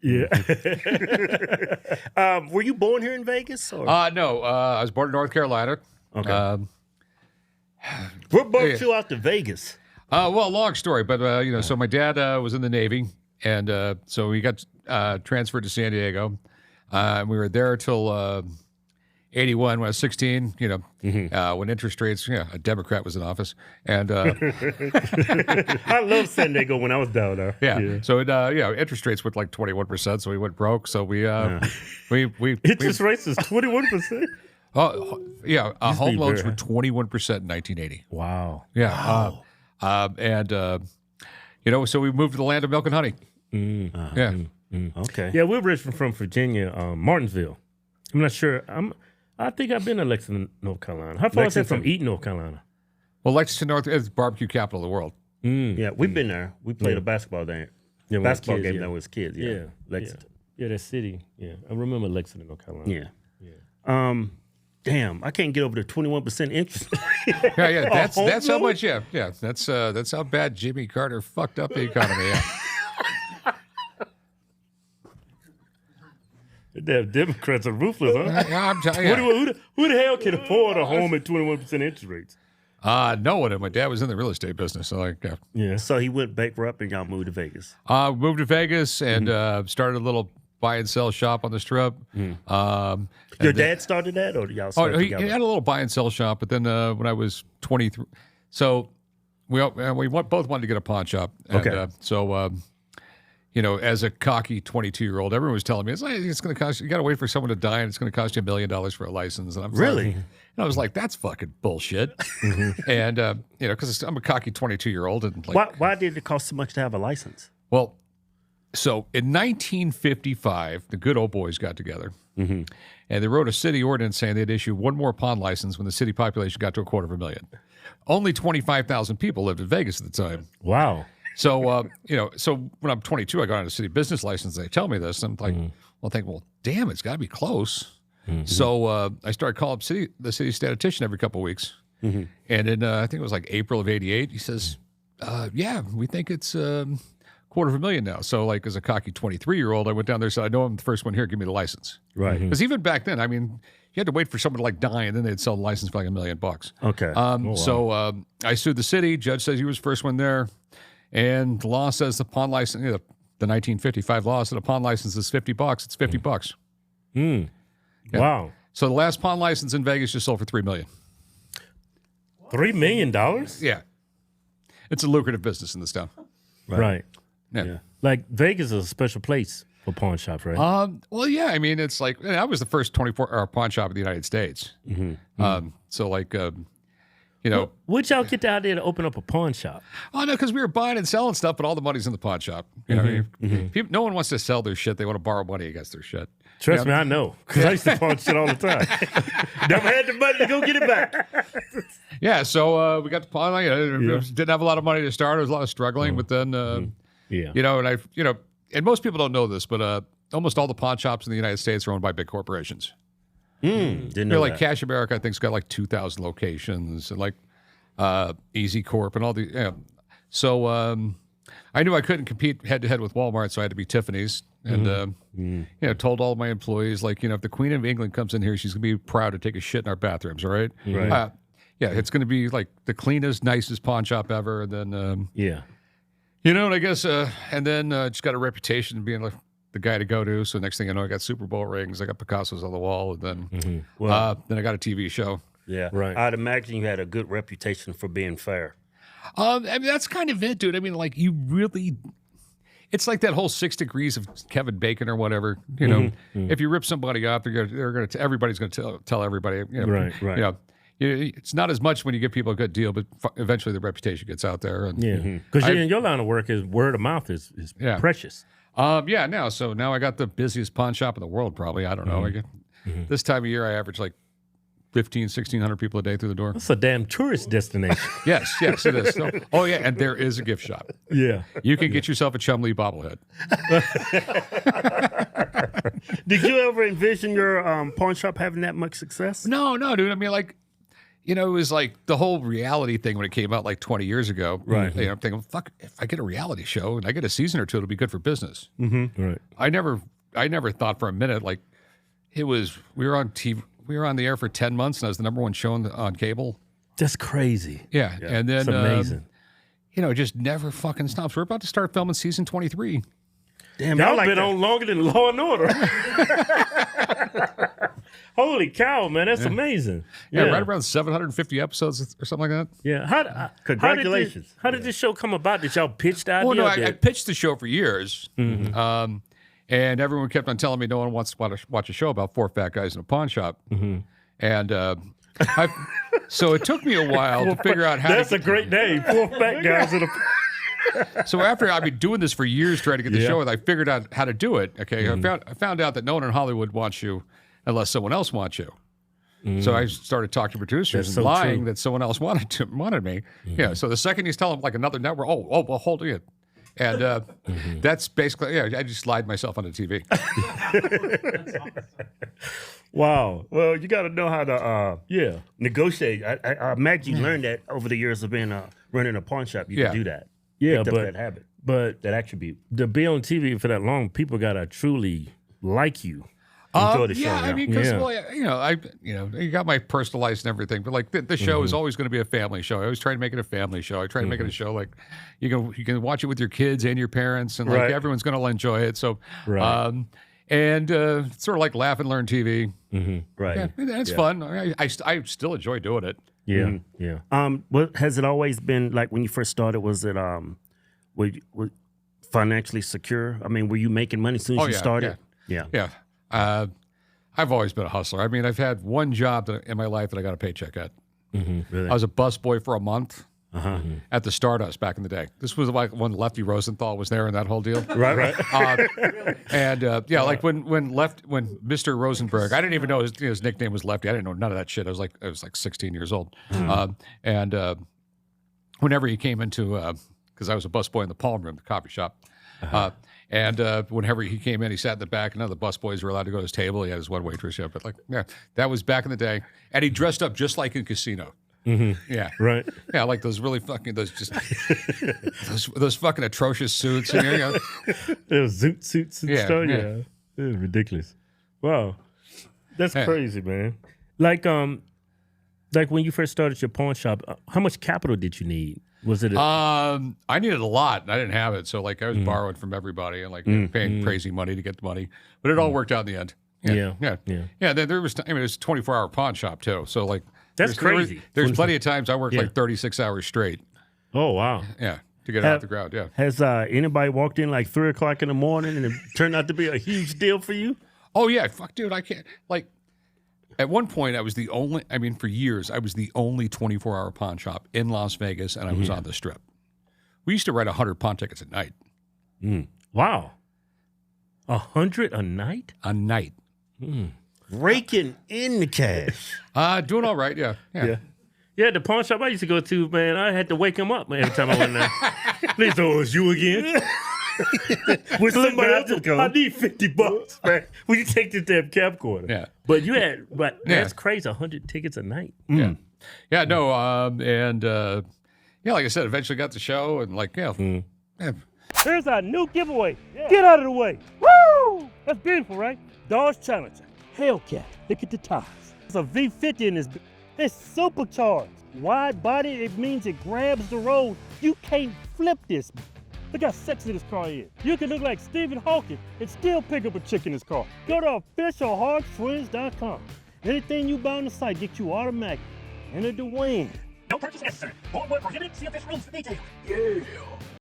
Yeah. Were you born here in Vegas? Or? No, I was born in North Carolina. Okay. What brought you out to Vegas? Well, long story, but so my dad was in the Navy, and so he got transferred to San Diego. We were there till 81 when I was 16. When interest rates, a Democrat was in office, and I love San Diego when I was down there. So interest rates went like 21%, so we went broke. So we interest rates is 21%. home loans were 21% in 1980. Wow. Yeah. So we moved to the land of milk and honey. Okay. Yeah, we're originally from Virginia, Martinsville. I'm not sure. I think I've been to Lexington, North Carolina. How far is that from Eaton, North Carolina? Well, Lexington North is barbecue capital of the world. Yeah, we've been there. We played a basketball game. Yeah, Basketball kids, game yeah. that was kids. Yeah. Lexington. Yeah, that city. Yeah, I remember Lexington, North Carolina. Yeah. Damn, I can't get over the 21% interest. Yeah. That's how much. Yeah. That's how bad Jimmy Carter fucked up the economy. Yeah. Damn, Democrats are ruthless, huh? I'm telling you. Who the hell can afford a home at 21% interest rates? No one. My dad was in the real estate business. So Yeah. So he went bankrupt and y'all moved to Vegas. moved to Vegas and started a little buy and sell shop on the Strip. Your dad started that, or y'all started He together? had a little buy and sell shop, but then when I was 23, so we both wanted to get a pawn shop. And, Okay. as a cocky 22-year-old, everyone was telling me it's going to cost you got to wait for someone to die, and it's going to cost you $1 million for a license. And I'm Really? and I was like, that's fucking bullshit. And because I'm a cocky 22-year-old, and like, Why did it cost so much to have a license? well, so in 1955, the good old boys got together, and they wrote a city ordinance saying they'd issue one more pawn license when the city population got to 250,000. Only 25,000 people lived in Vegas at the time. Wow. So, so when I'm 22, I got on a city business license. They tell me this. And I'm like, well, damn, it's got to be close. So I started calling up the city statistician every couple of weeks. And in, I think it was like April of 88, he says, yeah, we think it's $250,000 now. So like as a cocky 23-year-old, I went down there and said, I know I'm the first one here. Give me the license. Right. Because even back then, I mean, you had to wait for someone to like die and then they'd sell the license for like $1 million. Okay. So I sued the city. Judge says he was the first one there. And the law says the pawn license, the 1955 law said a pawn license is $50. It's $50. Yeah. Wow. So the last pawn license in Vegas just sold for $3 million. $3 million? Yeah. It's a lucrative business in this town. Right. Yeah. Like Vegas is a special place for pawn shops, right? Well, yeah. I mean, it's like I was the first 24-hour pawn shop in the United States. So like, Would y'all get out there to open up a pawn shop? Oh no, because we were buying and selling stuff, but all the money's in the pawn shop. People, no one wants to sell their shit; they want to borrow money against their shit. Trust me, I know. Because I used to pawn shit all the time. Never had the money to go get it back. Yeah, so we got the pawn. Didn't have a lot of money to start. There was a lot of struggling, but then and most people don't know this, but almost all the pawn shops in the United States are owned by big corporations. Didn't know Like that. Cash America, I think's got like 2,000 locations, and like Easy Corp and all the. So I knew I couldn't compete head to head with Walmart, so I had to be Tiffany's, and told all of my employees like, if the Queen of England comes in here, she's gonna be proud to take a shit in our bathrooms. All right. Right. It's gonna be like the cleanest, nicest pawn shop ever, and then Yeah. and I guess and then just got a reputation of being like the guy to go to. So next thing I know, I got Super Bowl rings, I got Picasso's on the wall, and then then I got a TV show. Yeah. Right. I'd imagine you had a good reputation for being fair. I mean, that's kind of it, dude. I mean, like, you really, it's like that whole 6 degrees of Kevin Bacon or whatever. If you rip somebody off, everybody's going to tell everybody. Right. It's not as much when you give people a good deal, but eventually the reputation gets out there. And, Yeah. Because in your line of work, is word of mouth is precious. Now I got the busiest pawn shop in the world, probably. I don't know. This time of year, I average like 1,600 people a day through the door. That's a damn tourist destination. Yes, it is. And there is a gift shop. Yeah. You can get yourself a Chumlee bobblehead. Did you ever envision your pawn shop having that much success? No, dude. I mean, like, it was like the whole reality thing when it came out like 20 years ago. Right. I'm thinking, fuck, if I get a reality show and I get a season or two, it'll be good for business. Right. I never thought for a minute, like, we were on TV, we were on the air for 10 months and I was the number one show on cable. That's crazy. Yeah. And then, It's amazing. it just never fucking stops. We're about to start filming season 23. Damn, Y'all like been that. on longer than Law and Order. Holy cow, man. That's amazing. Yeah, right around 750 episodes or something like that. Yeah. Congratulations. How did this show come about? Did y'all pitch the idea? Well, no, I pitched the show for years. And everyone kept on telling me no one wants to watch a show about 4 fat guys in a pawn shop. And so it took me a while to figure out how That's a great name. 4 fat guys in a. So after I've been doing this for years trying to get the show, and I figured out how to do it. Okay, I found out that no one in Hollywood wants you unless someone else wants you. So I started talking to producers That's and so lying true. that someone else wanted me. Yeah. So the second you tell them like another network, well, hold it. And that's basically I just lied myself on the TV. Wow. Well, you got to know how to Yeah. negotiate. I imagine you learned that over the years of being running a pawn shop. You Yeah. can do that. Yeah, Picked up but that habit, but that attribute. to be on TV for that long, people gotta truly like you. Enjoy the show. Yeah, I yeah. mean, because Yeah. you got my personal life and everything, but like the show is always going to be a family show. I always try to make it a family show. I try to make it a show like you can watch it with your kids and your parents, and like Right. everyone's going to enjoy it. So, Right. and sort of like laugh and learn TV. Right. Yeah, and it's fun. I still enjoy doing it. Yeah. Yeah. What has it always been like when you first started? Was it were you financially secure? I mean, were you making money as soon as Oh, you yeah, started? Yeah. Yeah. I've always been a hustler. I mean, I've had one job in my life that I got a paycheck at. Really? I was a busboy for a month Uh-huh. at the Stardust back in the day. This was like when Lefty Rosenthal was there and that whole deal. Right. Like when Mr. Rosenberg, I didn't even know his nickname was Lefty. I didn't know none of that shit. I was like 16 years old. Whenever he came into, because I was a busboy in the Palm Room, the coffee shop. Whenever he came in, he sat in the back. None of the busboys were allowed to go to his table. He had his one waitress. Yeah, but that was back in the day. And he dressed up just like in Casino. Yeah. Right. Yeah, like those really fucking those fucking atrocious suits. And, It was zoot suits and Yeah, stuff. yeah. Yeah. It was ridiculous. Wow. That's Yeah. crazy, man. Like when you first started your pawn shop, how much capital did you need? Was it I needed a lot, and I didn't have it. So like I was borrowing from everybody and like paying crazy money to get the money, but it all worked out in the end. Yeah. Yeah. There was it was a 24-hour pawn shop too. So like That's crazy. There's plenty of times I worked like 36 hours straight. Oh wow. Yeah, to get it off the ground. Yeah. Has anybody walked in like 3 o'clock in the morning and it turned out to be a huge deal for you? Oh yeah, fuck, dude, I can't like. At one point, I was the only. I mean, for years, I was the only 24-hour pawn shop in Las Vegas, and I was on the Strip. We used to write 100 pawn tickets at night. Wow. 100 a night? A night. Raking in the cash. Doing all right. Yeah. Yeah, the pawn shop I used to go to, man, I had to wake him up, man, every time I went there. Please, it's you again. With somebody else, I need $50, man. Will you take this damn camcorder? Yeah. But you had, but Yeah. that's crazy, 100 tickets a night. Yeah. Yeah. No. Like I said, eventually got the show, and like yeah. Here's our new giveaway. Get out of the way. Woo! That's beautiful, right? Dodge Challenger. Hellcat. Look at the tires. It's a V50 in this. It's supercharged. Wide body, it means it grabs the road. You can't flip this. Look how sexy this car is. You can look like Stephen Hawking and still pick up a chick in this car. Go to officialhardswings.com. Anything you buy on the site gets you automatically entered to win. No purchase necessary. Void where prohibited. See official rules for details. Yeah.